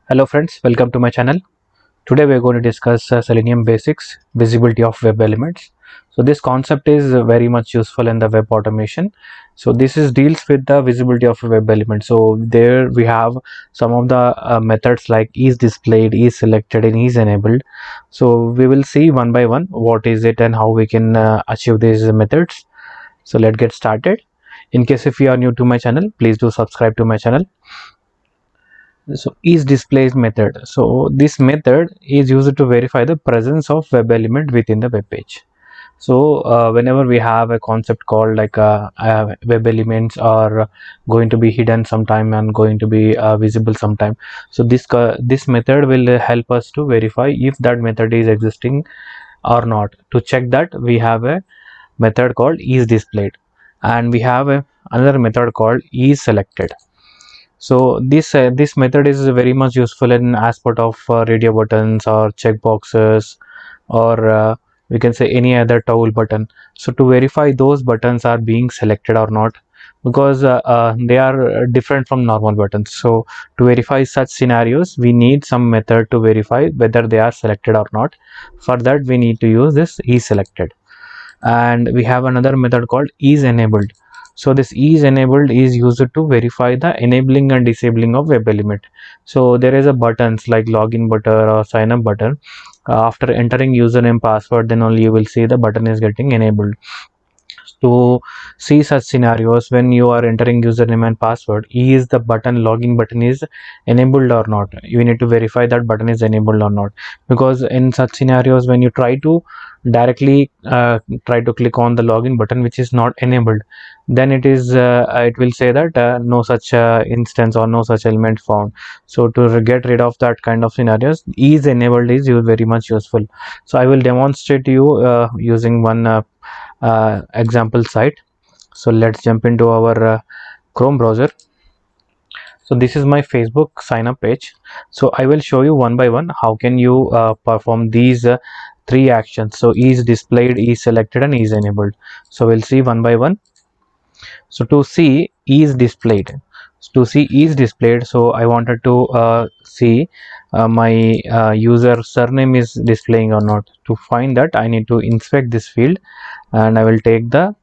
Hello friends, welcome to my channel. Today we are going to discuss Selenium basics, visibility of web elements. So this concept is very much useful in the web automation. So this is deals with the visibility of a web element. So there we have some of the methods like is displayed, is selected and is enabled. So we will see one by one what is it and how we can achieve these methods. So let's get started. In case if you are new to my channel, please do subscribe to my channel. So is displays method, so this method is used to verify the presence of web element within the web page. So whenever we have a concept called like web elements are going to be hidden sometime and going to be visible sometime, so this method will help us to verify if that method is existing or not. To check that, we have a method called is displayed, and we have another method called is selected. So this method is very much useful in aspect of radio buttons or checkboxes, or we can say any other toggle button. So to verify those buttons are being selected or not, because they are different from normal buttons. So to verify such scenarios, we need some method to verify whether they are selected or not. For that, we need to use this is selected, and we have another method called is enabled. So this is enabled is used to verify the enabling and disabling of web element. So there is a buttons like login button or sign up button. After entering username password, then only you will see the button is getting enabled. To see such scenarios, when you are entering username and password, is the button login button is enabled or not, you need to verify that button is enabled or not. Because in such scenarios, when you try to directly try to click on the login button which is not enabled, then it will say that no such instance or no such element found. So to get rid of that kind of scenarios, is enabled is very much useful. So I will demonstrate you using one example site. So let's jump into our Chrome browser. So this is my Facebook sign up page. So I will show you one by one how can you perform these three actions. So is displayed, is selected and is enabled. So we'll see one by one. So to see is displayed, so I wanted to see my user surname is displaying or not. To find that, I need to inspect this field, and I will take the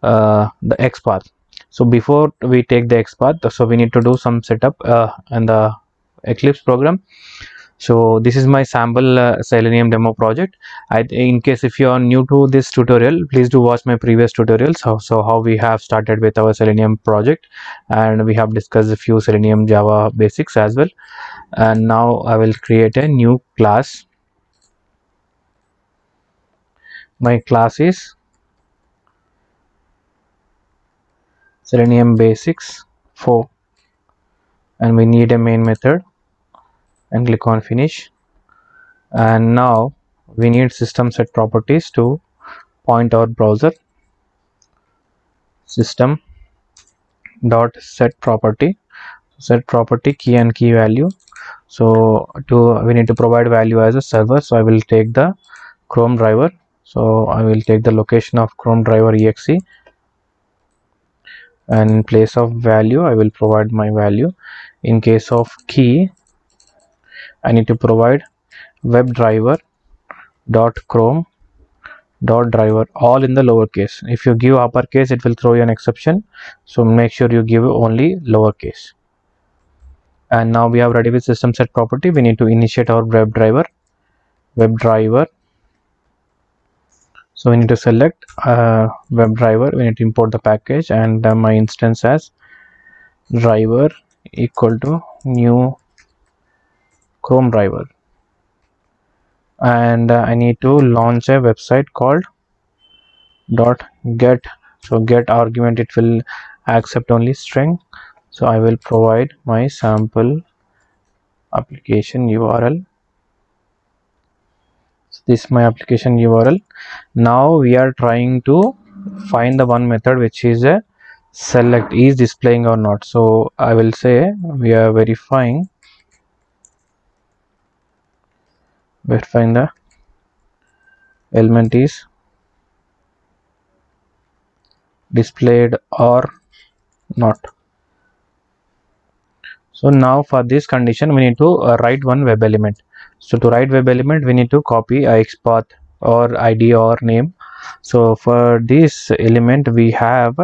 XPath. So before we take the XPath, so we need to do some setup in the Eclipse program. So this is my sample Selenium demo project. In case if you are new to this tutorial, please do watch my previous tutorials. So how we have started with our Selenium project, and we have discussed a few Selenium Java basics as well. And now I will create a new class. My class is Selenium basics 4, and we need a main method, and click on finish. And now we need system set properties to point our browser. System dot set property key and key value. So we need to provide value as a server. So I will take the Chrome driver. So I will take the location of Chrome driver exe, and in place of value I will provide my value. In case of key, I need to provide web driver dot chrome dot driver, all in the lowercase. If you give uppercase, it will throw you an exception, so make sure you give only lowercase. And now we have ready with system set property. We need to initiate our web driver. So we need to select web driver. We need to import the package, and my instance as driver equal to new Chrome driver. And I need to launch a website called dot get. So get argument, it will accept only string. So I will provide my sample application URL. So this is my application URL. Now we are trying to find the one method which is a select, is displaying or not. So I will say we are verifying the element is displayed or not. So now for this condition we need to write one web element. So to write web element we need to copy XPath or ID or name. So for this element we have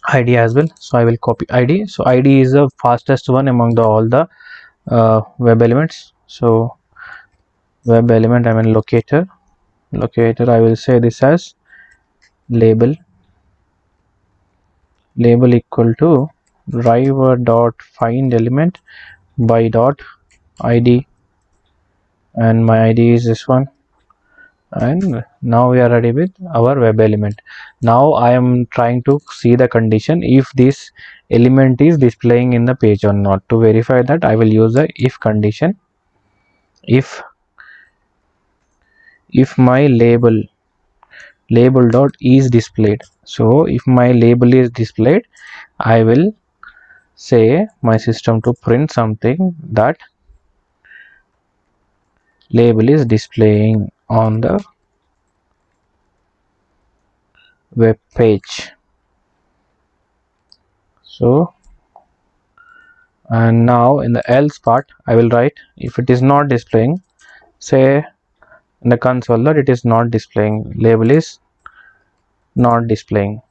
ID as well, so I will copy ID. So ID is the fastest one among all the web elements. So web element, I mean locator I will say this as label equal to driver dot find element by dot ID, and my ID is this one. And now we are ready with our web element. Now I am trying to see the condition if this element is displaying in the page or not. To verify that, I will use the if condition. If my label dot is displayed, so if my label is displayed, I will say my system to print something that label is displaying on the web page. So, and now in the else part I will write if it is not displaying, say in the console that it is not displaying, label is not displaying.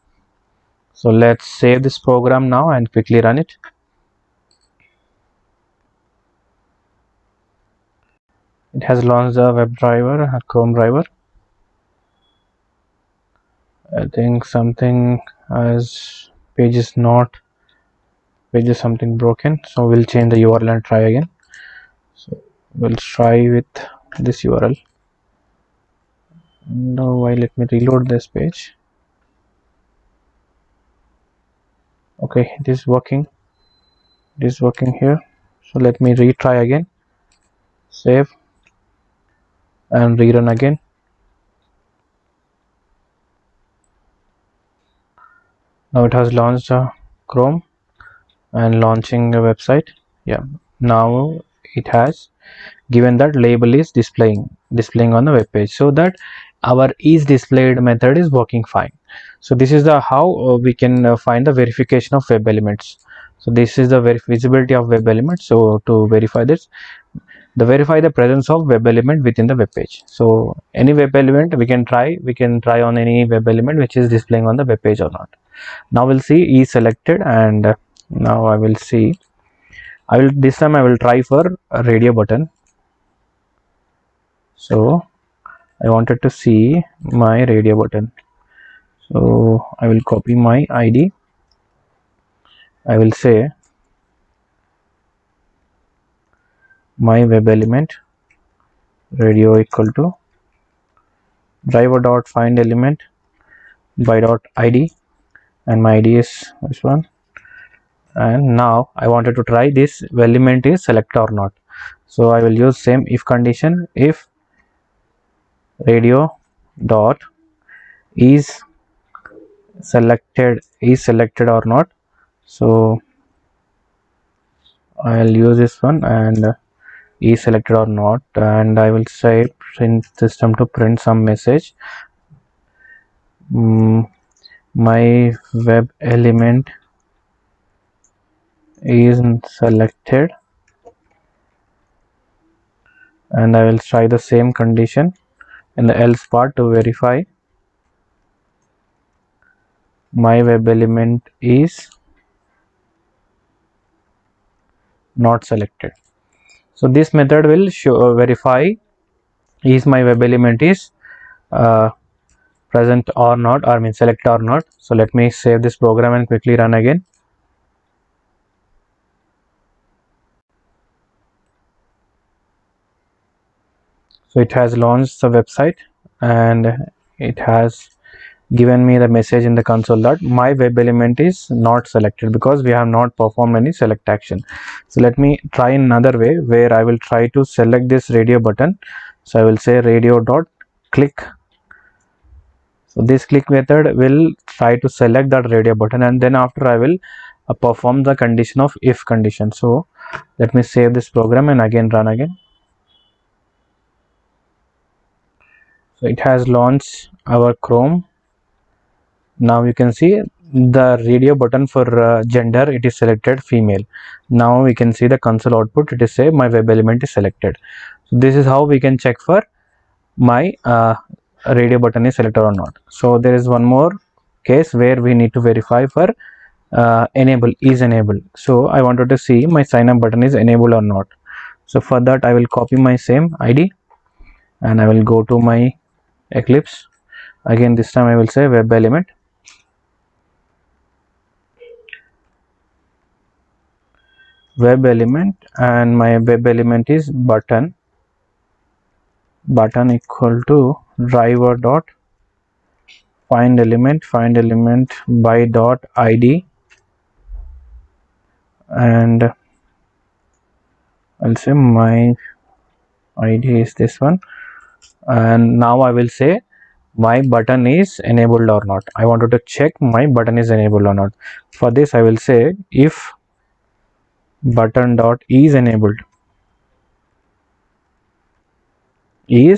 So let's save this program now and quickly run it. It has launched the web driver, Chrome driver. I think something as page is something broken, so we'll change the URL and try again. So we'll try with this URL. Now why, let me reload this page. Okay, it is working here. So let me retry again, save and rerun again. Now it has launched Chrome and launching a website. Yeah, now it has given that label is displaying on the web page, so that our is displayed method is working fine. So this is the how we can find the verification of web elements. So this is the visibility of web elements. So to verify this, verify the presence of web element within the web page. So any web element we can try on any web element which is displaying on the web page or not. Now we'll see is selected, and now I will see, this time I will try for a radio button. So I wanted to see my radio button, so I will copy my ID. I will say my web element radio equal to driver dot find element by dot ID, and my ID is this one. And now I wanted to try this element is selected or not. So I will use same if condition. If radio dot is selected or not, so I'll use this one, and is selected or not, and I will say print system to print some message. My web element is selected, and I will try the same condition in the else part to verify my web element is not selected. So this method will show verify is my web element is present or not, or mean select or not. So let me save this program and quickly run again. So it has launched the website, and it has given me the message in the console that my web element is not selected because we have not performed any select action. So let me try another way where I will try to select this radio button. So I will say radio dot click. So this click method will try to select that radio button, and then after I will perform the condition of if condition. So let me save this program and again run again. So it has launched our Chrome. Now you can see the radio button for gender, it is selected female. Now we can see the console output, it is say my web element is selected. So this is how we can check for my radio button is selected or not. So there is one more case where we need to verify for enable is enabled. So I wanted to see my sign up button is enabled or not. So for that I will copy my same ID and I will go to my Eclipse. Again this time I will say web element, and my web element is button equal to driver dot find element by dot id, and I'll say my id is this one, and now I will say my button is enabled or not. I wanted to check my button is enabled or not. For this I will say if button dot is enabled I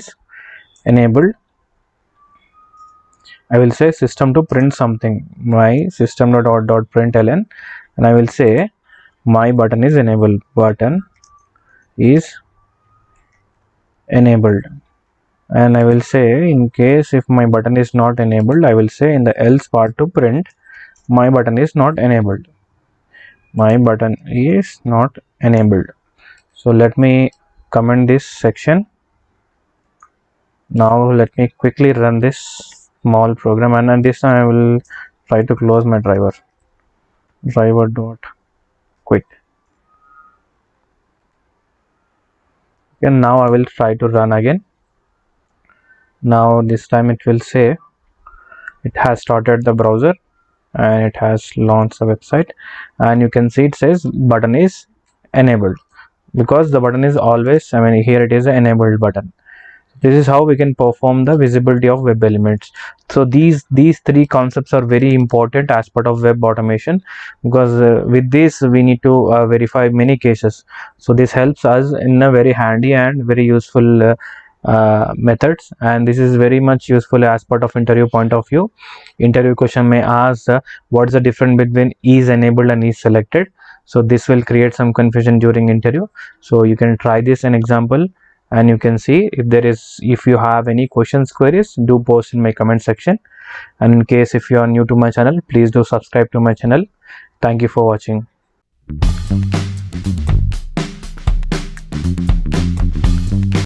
will say system to print something, my system dot println, and I will say my button is enabled, and I will say in case if my button is not enabled, I will say in the else part to print my button is not enabled. So let me comment this section. Now let me quickly run this small program, and this time I will try to close my driver dot quit. And now I will try to run again. Now this time it will say it has started the browser and it has launched the website, and you can see it says button is enabled because the button is always, here it is an enabled button. This is how we can perform the visibility of web elements. So these three concepts are very important as part of web automation, because with this we need to verify many cases. So this helps us in a very handy and very useful methods, and this is very much useful as part of interview point of view. Interview question may ask what's the difference between is enabled and is selected. So this will create some confusion during interview. So you can try this an example, and you can see if you have any questions, queries, do post in my comment section. And in case if you are new to my channel, please do subscribe to my channel. Thank you for watching.